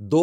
2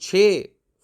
6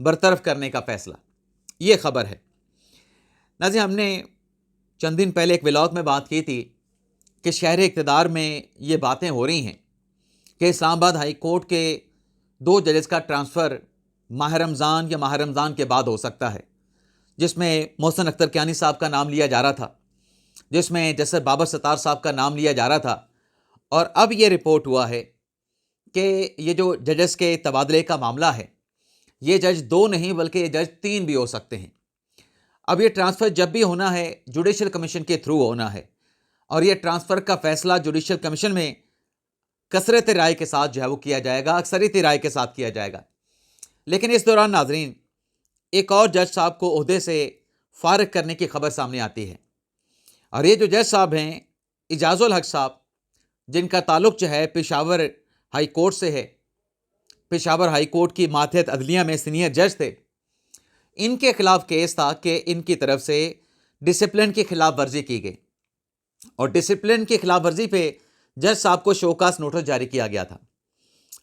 برطرف کرنے کا فیصلہ، یہ خبر ہے۔ ناظرین، ہم نے چند دن پہلے ایک ولاگ میں بات کی تھی کہ شہر اقتدار میں یہ باتیں ہو رہی ہیں کہ اسلام آباد ہائی کورٹ کے 2 ججز کا ٹرانسفر ماہ رمضان یا ماہ رمضان کے بعد ہو سکتا ہے، جس میں محسن اختر کیانی صاحب کا نام لیا جا رہا تھا، جس میں جسٹس بابر ستار صاحب کا نام لیا جا رہا تھا، اور اب یہ رپورٹ ہوا ہے کہ یہ جو ججز کے تبادلے کا معاملہ ہے، یہ جج 2 نہیں بلکہ یہ جج 3 بھی ہو سکتے ہیں۔ اب یہ ٹرانسفر جب بھی ہونا ہے جوڈیشل کمیشن کے تھرو ہونا ہے، اور یہ ٹرانسفر کا فیصلہ جوڈیشل کمیشن میں کثرت رائے کے ساتھ جو ہے وہ کیا جائے گا، اکثریتی رائے کے ساتھ کیا جائے گا۔ لیکن اس دوران ناظرین، ایک اور جج صاحب کو عہدے سے فارغ کرنے کی خبر سامنے آتی ہے، اور یہ جو جج صاحب ہیں اعجاز الحق صاحب، جن کا تعلق جو ہے پشاور ہائی کورٹ سے ہے، پشاور ہائی کورٹ کی ماتحت عدلیہ میں سینئر جج تھے، ان کے خلاف کیس تھا کہ ان کی طرف سے ڈسپلن کی خلاف ورزی کی گئی، اور ڈسپلن کی خلاف ورزی پہ جج صاحب کو شوکاز نوٹس جاری کیا گیا تھا،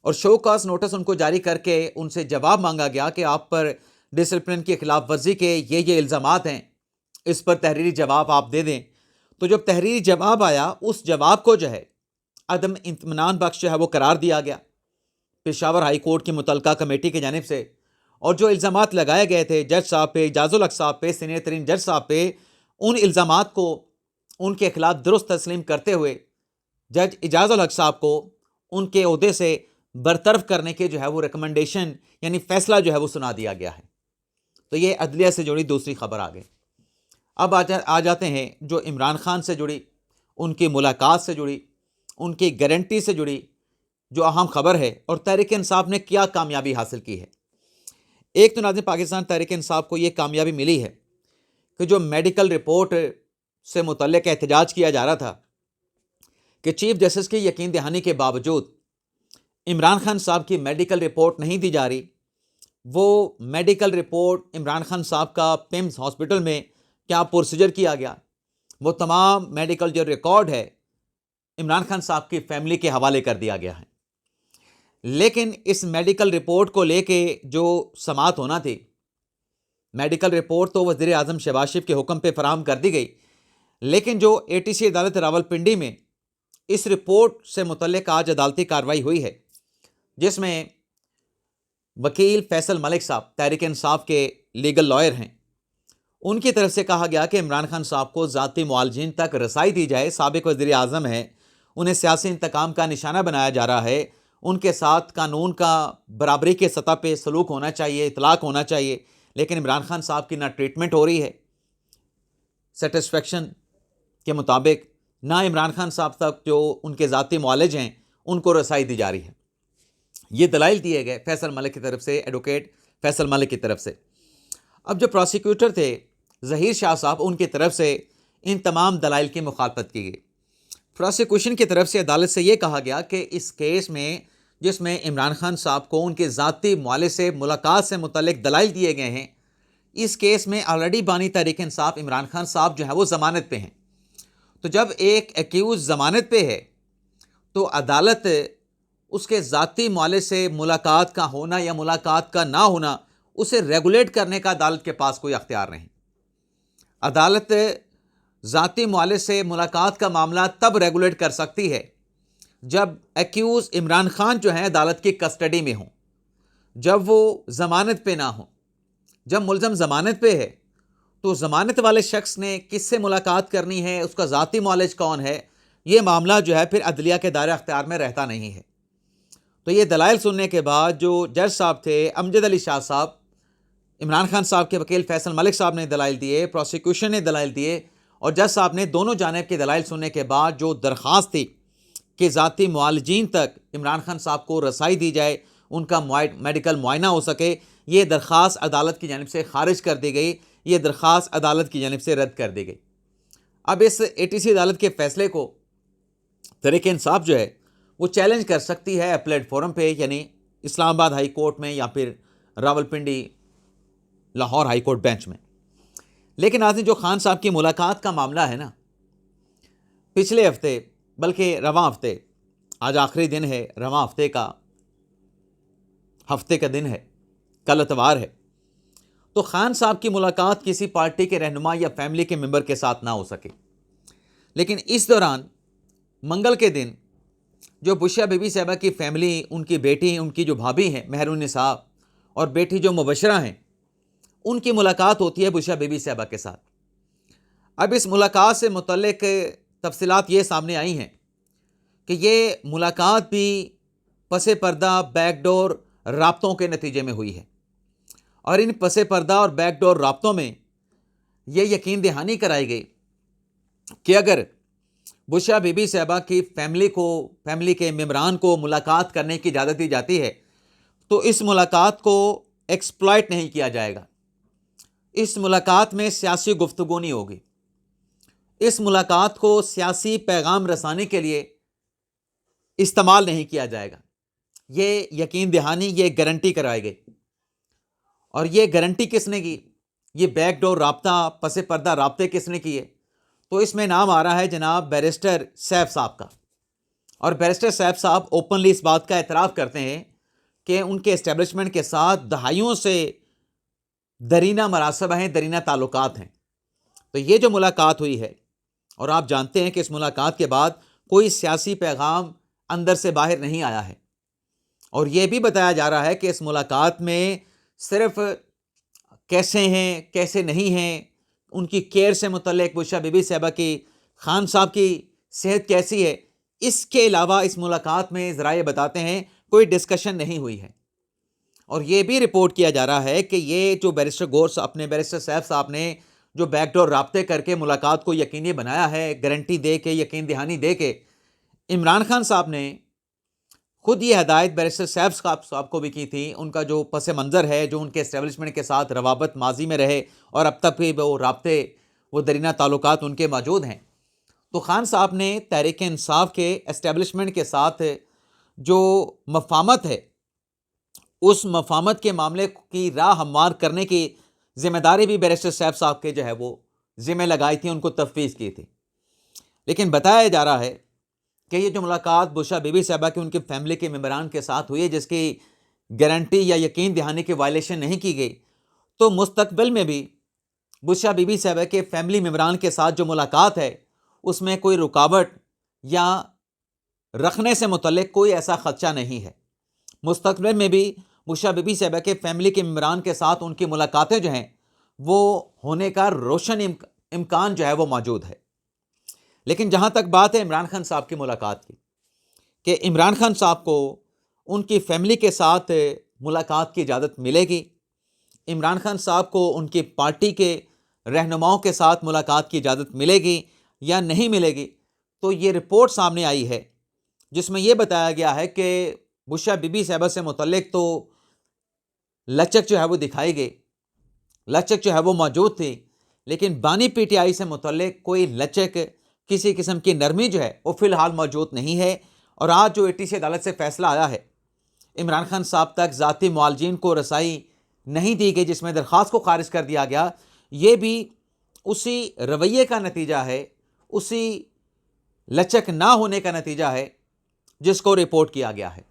اور شوکاز نوٹس ان کو جاری کر کے ان سے جواب مانگا گیا کہ آپ پر ڈسپلن کی خلاف ورزی کے یہ الزامات ہیں، اس پر تحریری جواب آپ دے دیں۔ تو جب تحریری جواب آیا، اس جواب کو جو ہے عدم اطمینان بخش جو ہے وہ قرار دیا گیا پشاور ہائی کورٹ کی متعلقہ کمیٹی کی جانب سے، اور جو الزامات لگائے گئے تھے جج صاحب پہ، اعجاز الحق صاحب پہ، سینئر ترین جج صاحب پہ، ان الزامات کو ان کے خلاف درست تسلیم کرتے ہوئے جج اعجاز الحق صاحب کو ان کے عہدے سے برطرف کرنے کے جو ہے وہ ریکمنڈیشن یعنی فیصلہ جو ہے وہ سنا دیا گیا ہے۔ تو یہ عدلیہ سے جڑی دوسری خبر آ گئی۔ اب آ جاتے ہیں جو عمران خان سے جڑی، ان کی ملاقات سے جڑی، ان کی گارنٹی سے جڑی جو اہم خبر ہے، اور تحریک انصاف نے کیا کامیابی حاصل کی ہے۔ ایک تو ناظرین، پاکستان تحریک انصاف کو یہ کامیابی ملی ہے کہ جو میڈیکل رپورٹ سے متعلق احتجاج کیا جا رہا تھا کہ چیف جسٹس کی یقین دہانی کے باوجود عمران خان صاحب کی میڈیکل رپورٹ نہیں دی جا رہی، وہ میڈیکل رپورٹ عمران خان صاحب کا پیمز ہاسپٹل میں کیا پروسیجر کیا گیا، وہ تمام میڈیکل جو ریکارڈ ہے عمران خان صاحب کی فیملی کے حوالے کر دیا گیا ہے۔ لیکن اس میڈیکل رپورٹ کو لے کے جو سماعت ہونا تھی، میڈیکل رپورٹ تو وزیر اعظم شہباز شریف کے حکم پہ فراہم کر دی گئی، لیکن جو ATC عدالت راولپنڈی میں اس رپورٹ سے متعلق آج عدالتی کارروائی ہوئی ہے، جس میں وکیل فیصل ملک صاحب تحریک انصاف کے لیگل لائر ہیں، ان کی طرف سے کہا گیا کہ عمران خان صاحب کو ذاتی معالجین تک رسائی دی جائے، سابق وزیر اعظم ہیں، انہیں سیاسی انتقام کا نشانہ بنایا جا رہا ہے، ان کے ساتھ قانون کا برابری کے سطح پہ سلوک ہونا چاہیے، اطلاق ہونا چاہیے، لیکن عمران خان صاحب کی نہ ٹریٹمنٹ ہو رہی ہے سیٹسفیکشن کے مطابق، نہ عمران خان صاحب تک جو ان کے ذاتی معالج ہیں ان کو رسائی دی جا رہی ہے۔ یہ دلائل دیے گئے فیصل ملک کی طرف سے، ایڈوکیٹ فیصل ملک کی طرف سے۔ اب جو پروسیکیوٹر تھے ظہیر شاہ صاحب، ان کی طرف سے ان تمام دلائل کی مخالفت کی گئی۔ پروسیکیوشن کی طرف سے عدالت سے یہ کہا گیا کہ اس کیس میں جس میں عمران خان صاحب کو ان کے ذاتی معالج سے ملاقات سے متعلق دلائل دیے گئے ہیں، اس کیس میں آلریڈی بانی تحریک انصاف عمران خان صاحب جو ہے وہ ضمانت پہ ہیں۔ تو جب ایک ایکیوز ضمانت پہ ہے تو عدالت اس کے ذاتی معالج سے ملاقات کا ہونا یا ملاقات کا نہ ہونا، اسے ریگولیٹ کرنے کا عدالت کے پاس کوئی اختیار نہیں۔ عدالت ذاتی معالج سے ملاقات کا معاملہ تب ریگولیٹ کر سکتی ہے جب ایکیوز عمران خان جو ہیں عدالت کی کسٹڈی میں ہوں، جب وہ ضمانت پہ نہ ہوں۔ جب ملزم ضمانت پہ ہے تو ضمانت والے شخص نے کس سے ملاقات کرنی ہے، اس کا ذاتی معالج کون ہے، یہ معاملہ جو ہے پھر عدلیہ کے دائرہ اختیار میں رہتا نہیں ہے۔ تو یہ دلائل سننے کے بعد جو جج صاحب تھے امجد علی شاہ صاحب، عمران خان صاحب کے وکیل فیصل ملک صاحب نے دلائل دیے، پروسیکیوشن نے دلائل دیے، اور جج صاحب نے دونوں جانب کی دلائل سننے کے بعد جو درخواست تھی کہ ذاتی معالجین تک عمران خان صاحب کو رسائی دی جائے، ان کا میڈیکل معائنہ ہو سکے، یہ درخواست عدالت کی جانب سے خارج کر دی گئی، یہ درخواست عدالت کی جانب سے رد کر دی گئی۔ اب اس ATC عدالت کے فیصلے کو تحریک انصاف جو ہے وہ چیلنج کر سکتی ہے اپلیٹ فورم پہ، یعنی اسلام آباد ہائی کورٹ میں یا پھر Rawalpindi Lahore high court bench میں۔ لیکن آج جو خان صاحب کی ملاقات کا معاملہ ہے نا، پچھلے ہفتے بلکہ رواں ہفتے، آج آخری دن ہے رواں ہفتے کا دن ہے، کل اتوار ہے، تو خان صاحب کی ملاقات کسی پارٹی کے رہنما یا فیملی کے ممبر کے ساتھ نہ ہو سکے، لیکن اس دوران منگل کے دن جو بشرا بی بی صاحبہ کی فیملی، ان کی بیٹی، ان کی جو بھابھی ہیں مہر النساء اور بیٹی جو مبشرہ ہیں، ان کی ملاقات ہوتی ہے بشرا بی بی صاحبہ کے ساتھ۔ اب اس ملاقات سے متعلق تفصیلات یہ سامنے آئی ہیں کہ یہ ملاقات بھی پس پردہ بیک ڈور رابطوں کے نتیجے میں ہوئی ہے، اور ان پس پردہ اور بیک ڈور رابطوں میں یہ یقین دہانی کرائی گئی کہ اگر بشرا بی بی صاحبہ کی فیملی کے ممبران کو ملاقات کرنے کی اجازت دی جاتی ہے تو اس ملاقات کو ایکسپلائٹ نہیں کیا جائے گا، اس ملاقات میں سیاسی گفتگو نہیں ہوگی، اس ملاقات کو سیاسی پیغام رسانی کے لیے استعمال نہیں کیا جائے گا۔ یہ یقین دہانی، یہ گارنٹی کرائی گئی، اور یہ گارنٹی کس نے کی؟ یہ بیک ڈور رابطہ، پس پردہ رابطے کس نے کیے؟ تو اس میں نام آ رہا ہے جناب بیرسٹر سیف صاحب کا، اور بیرسٹر سیف صاحب اوپنلی اس بات کا اعتراف کرتے ہیں کہ ان کے اسٹیبلشمنٹ کے ساتھ دہائیوں سے درینہ مراسب ہیں، درینہ تعلقات ہیں۔ تو یہ جو ملاقات ہوئی ہے، اور آپ جانتے ہیں کہ اس ملاقات کے بعد کوئی سیاسی پیغام اندر سے باہر نہیں آیا ہے، اور یہ بھی بتایا جا رہا ہے کہ اس ملاقات میں صرف کیسے ہیں، کیسے نہیں ہیں، ان کی کیئر سے متعلق، بشرا بی بی صاحبہ کی، خان صاحب کی صحت کیسی ہے، اس کے علاوہ اس ملاقات میں ذرائع بتاتے ہیں کوئی ڈسکشن نہیں ہوئی ہے۔ اور یہ بھی رپورٹ کیا جا رہا ہے کہ یہ جو بیرسٹر غور اپنے بیرسٹر سیف صاحب نے جو بیک ڈور رابطے کر کے ملاقات کو یقینی بنایا ہے، گارنٹی دے کے، یقین دہانی دے کے، عمران خان صاحب نے خود یہ ہدایت بیرسٹر سیف صاحب کو بھی کی تھی۔ ان کا جو پس منظر ہے، جو ان کے اسٹیبلشمنٹ کے ساتھ روابط ماضی میں رہے اور اب تک بھی وہ رابطے، وہ درینہ تعلقات ان کے موجود ہیں، تو خان صاحب نے تحریک انصاف کے اسٹیبلشمنٹ کے ساتھ جو مفاہمت ہے، اس مفاہمت کے معاملے کی راہ ہموار کرنے کی ذمہ داری بھی بیرسٹر سیف صاحب کے جو ہے وہ ذمہ لگائی تھی، ان کو تفویض کی تھی۔ لیکن بتایا جا رہا ہے کہ یہ جو ملاقات بشرا بی بی صاحبہ کی ان کی فیملی کے ممبران کے ساتھ ہوئی ہے، جس کی گارنٹی یا یقین دہانی کی وائلیشن نہیں کی گئی، تو مستقبل میں بھی بشرا بی بی صاحبہ کے فیملی ممبران کے ساتھ جو ملاقات ہے، اس میں کوئی رکاوٹ یا رکھنے سے متعلق کوئی ایسا خدشہ نہیں ہے۔ مستقبل میں بھی بشرا بی بی صاحبہ کے فیملی کے ممبران کے ساتھ ان کی ملاقاتیں جو ہیں وہ ہونے کا روشن امکان جو ہے وہ موجود ہے۔ لیکن جہاں تک بات ہے عمران خان صاحب کی ملاقات کی، کہ عمران خان صاحب کو ان کی فیملی کے ساتھ ملاقات کی اجازت ملے گی، عمران خان صاحب کو ان کی پارٹی کے رہنماؤں کے ساتھ ملاقات کی اجازت ملے گی یا نہیں ملے گی، تو یہ رپورٹ سامنے آئی ہے جس میں یہ بتایا گیا ہے کہ بشرا بی بی صاحبہ سے متعلق تو لچک جو ہے وہ دکھائی گئی، لچک جو ہے وہ موجود تھی، لیکن بانی پی ٹی آئی سے متعلق کوئی لچک، کسی قسم کی نرمی جو ہے وہ فی الحال موجود نہیں ہے۔ اور آج جو ATC عدالت سے فیصلہ آیا ہے، عمران خان صاحب تک ذاتی معالجین کو رسائی نہیں دی گئی، جس میں درخواست کو خارج کر دیا گیا، یہ بھی اسی رویے کا نتیجہ ہے، اسی لچک نہ ہونے کا نتیجہ ہے جس کو رپورٹ کیا گیا ہے۔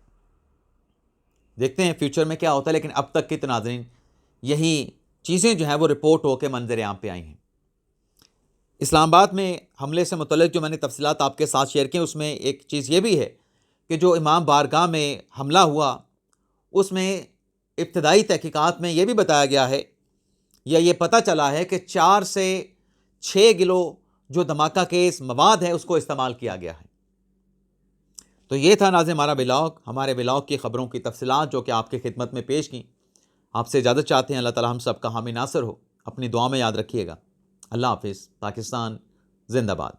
دیکھتے ہیں فیوچر میں کیا ہوتا ہے، لیکن اب تک کی ناظرین یہی چیزیں جو ہیں وہ رپورٹ ہو کے منظر عام پہ آئی ہیں۔ اسلام آباد میں حملے سے متعلق جو میں نے تفصیلات آپ کے ساتھ شیئر کی، اس میں ایک چیز یہ بھی ہے کہ جو امام بارگاہ میں حملہ ہوا، اس میں ابتدائی تحقیقات میں یہ بھی بتایا گیا ہے یا یہ پتہ چلا ہے کہ 4 سے 6 کلو جو دھماکہ کیس مواد ہے اس کو استعمال کیا گیا ہے۔ تو یہ تھا ناظرین ہمارا ولاگ، ہمارے ولاگ کی خبروں کی تفصیلات جو کہ آپ کی خدمت میں پیش کی۔ آپ سے اجازت چاہتے ہیں، اللہ تعالی ہم سب کا حامی ناصر ہو۔ اپنی دعا میں یاد رکھیے گا۔ اللہ حافظ۔ پاکستان زندہ باد۔